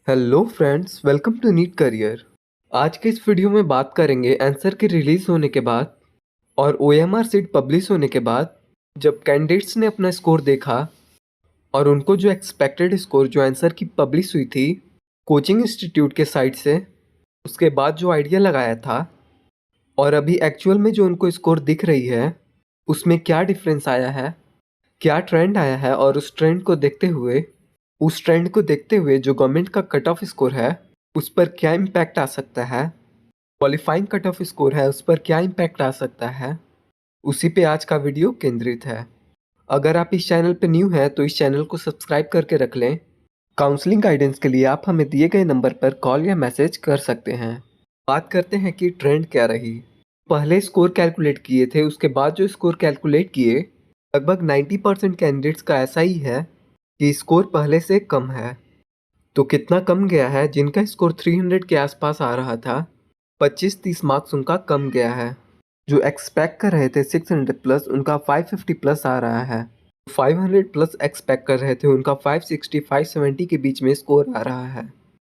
Hello friends, welcome to NEET career. आज के इस वीडियो में बात करेंगे आंसर के रिलीज होने के बाद और ओएमआर सीट पब्लिश होने के बाद जब कैंडिडेट्स ने अपना स्कोर देखा और उनको जो एक्सपेक्टेड स्कोर जो आंसर की पब्लिश हुई थी कोचिंग इंस्टीट्यूट के साइट से, उसके बाद जो आइडिया लगाया था और अभी एक्चुअल में जो उनको स्कोर दिख रही है उसमें क्या डिफरेंस आया है, क्या ट्रेंड आया है और उस ट्रेंड को देखते हुए जो गवर्नमेंट का कट ऑफ स्कोर है उस पर क्या इम्पैक्ट आ सकता है, क्वालिफाइंग कट ऑफ स्कोर है उस पर क्या इम्पैक्ट आ सकता है, उसी पे आज का वीडियो केंद्रित है। अगर आप इस चैनल पे न्यू हैं तो इस चैनल को सब्सक्राइब करके रख लें। काउंसलिंग गाइडेंस के लिए आप हमें दिए गए नंबर पर कॉल या मैसेज कर सकते हैं। बात करते हैं कि ट्रेंड क्या रही। पहले स्कोर कैलकुलेट किए थे, उसके बाद जो स्कोर कैलकुलेट किए लगभग 90% कैंडिडेट्स का ऐसा ही है कि स्कोर पहले से कम है। तो कितना कम गया है? जिनका स्कोर 300 के आसपास आ रहा था 25-30 मार्क्स उनका कम गया है। जो एक्सपेक्ट कर रहे थे 600 प्लस उनका 550 प्लस आ रहा है। 500 प्लस एक्सपेक्ट कर रहे थे उनका 560 570 के बीच में स्कोर आ रहा है।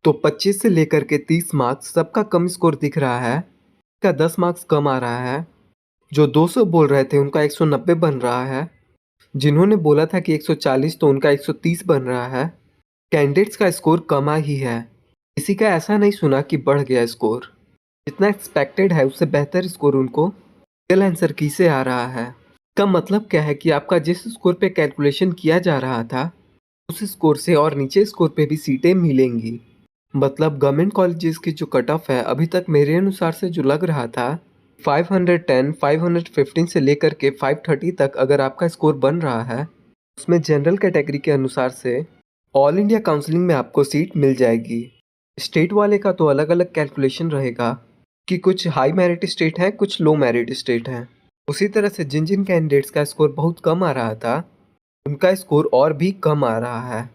तो 25 से लेकर के 30 मार्क्स सबका कम स्कोर दिख रहा है, का 10 मार्क्स कम आ रहा है। जो 200 बोल रहे थे उनका 190 बन रहा है। जिन्होंने बोला था कि 140 तो उनका 130 बन रहा है। कैंडिडेट्स का स्कोर कमा ही है, किसी का ऐसा नहीं सुना कि बढ़ गया स्कोर। जितना एक्सपेक्टेड है उससे बेहतर स्कोर उनको रियल आंसर की से आ रहा है। इसका मतलब क्या है कि आपका जिस स्कोर पे कैलकुलेशन किया जा रहा था उस स्कोर से और नीचे स्कोर पे भी सीटें मिलेंगी। मतलब गवर्नमेंट कॉलेजेस की जो कट ऑफ है अभी तक मेरे अनुसार से जो लग रहा था 510 515 से लेकर के 530 तक अगर आपका स्कोर बन रहा है उसमें जनरल कैटेगरी के अनुसार से ऑल इंडिया काउंसलिंग में आपको सीट मिल जाएगी। स्टेट वाले का तो अलग अलग कैलकुलेशन रहेगा कि कुछ हाई मेरिट स्टेट हैं, कुछ लो मेरिट स्टेट हैं। उसी तरह से जिन जिन कैंडिडेट्स का स्कोर बहुत कम आ रहा था उनका स्कोर और भी कम आ रहा है।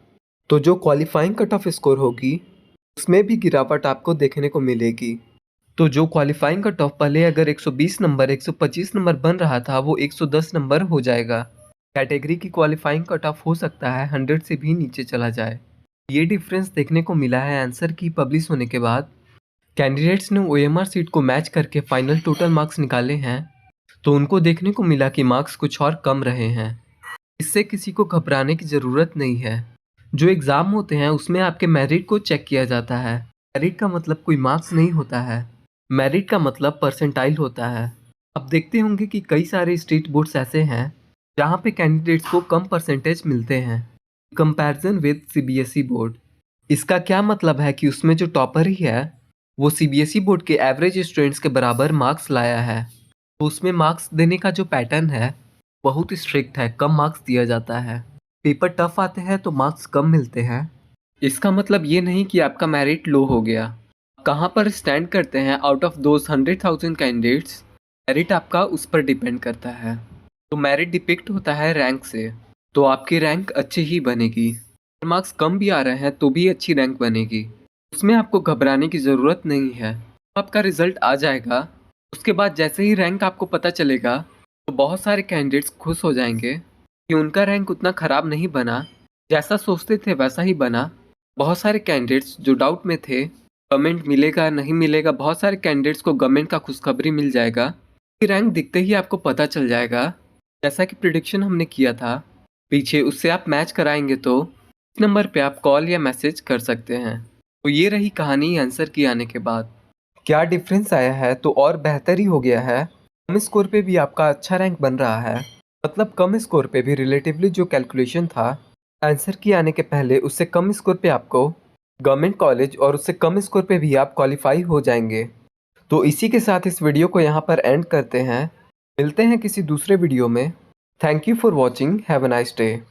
तो जो क्वालिफाइंग कट ऑफ स्कोर होगी उसमें भी गिरावट आपको देखने को मिलेगी। तो जो क्वालिफाइंग कट ऑफ पहले अगर 120 नंबर 125 नंबर बन रहा था वो 110 नंबर हो जाएगा। कैटेगरी की क्वालिफाइंग कट ऑफ हो सकता है 100 से भी नीचे चला जाए। ये डिफरेंस देखने को मिला है आंसर की पब्लिश होने के बाद। कैंडिडेट्स ने ओएमआर सीट को मैच करके फाइनल टोटल मार्क्स निकाले हैं तो उनको देखने को मिला कि मार्क्स कुछ और कम रहे हैं। इससे किसी को घबराने की ज़रूरत नहीं है। जो एग्ज़ाम होते हैं उसमें आपके मेरिट को चेक किया जाता है। मेरिट का मतलब कोई मार्क्स नहीं होता है, मेरिट का मतलब परसेंटाइल होता है। अब देखते होंगे कि कई सारे स्टेट बोर्ड्स ऐसे हैं जहाँ पे कैंडिडेट्स को कम परसेंटेज मिलते हैं कंपैरिजन विद सीबीएसई बोर्ड। इसका क्या मतलब है कि उसमें जो टॉपर ही है वो सीबीएसई बोर्ड के एवरेज स्टूडेंट्स के बराबर मार्क्स लाया है। तो उसमें मार्क्स देने का जो पैटर्न है बहुत स्ट्रिक्ट है, कम मार्क्स दिया जाता है। पेपर टफ आते हैं तो मार्क्स कम मिलते हैं। इसका मतलब ये नहीं कि आपका मेरिट लो हो गया। कहाँ पर स्टैंड करते हैं out of those 100,000 candidates, merit आपका उस पर डिपेंड करता है। तो मेरिट डिपिक्ट होता है रैंक से, तो आपकी रैंक अच्छी ही बनेगी। मार्क्स कम भी आ रहे हैं तो भी अच्छी रैंक बनेगी, उसमें आपको घबराने की ज़रूरत नहीं है। आपका रिजल्ट आ जाएगा, उसके बाद जैसे ही रैंक आपको पता चलेगा तो बहुत सारे कैंडिडेट्स खुश हो जाएंगे कि उनका रैंक उतना ख़राब नहीं बना, जैसा सोचते थे वैसा ही बना। बहुत सारे कैंडिडेट्स जो डाउट में थे गवर्नमेंट मिलेगा नहीं मिलेगा, बहुत सारे कैंडिडेट्स को गवर्नमेंट का खुशखबरी मिल जाएगा कि रैंक दिखते ही आपको पता चल जाएगा। जैसा कि प्रिडिक्शन हमने किया था पीछे, उससे आप मैच कराएंगे तो इस नंबर पे आप कॉल या मैसेज कर सकते हैं। तो ये रही कहानी आंसर की आने के बाद। क्या डिफरेंस आया है? तो और बेहतर ही हो गया है। कम स्कोर पे भी आपका अच्छा रैंक बन रहा है, मतलब कम स्कोर पे भी रिलेटिवली जो कैलकुलेशन था आंसर की आने के पहले उससे कम स्कोर पे आपको गवर्नमेंट कॉलेज और उससे कम स्कोर पे भी आप क्वालिफाई हो जाएंगे। तो इसी के साथ इस वीडियो को यहाँ पर एंड करते हैं। मिलते हैं किसी दूसरे वीडियो में। Thank you for watching, have a nice day.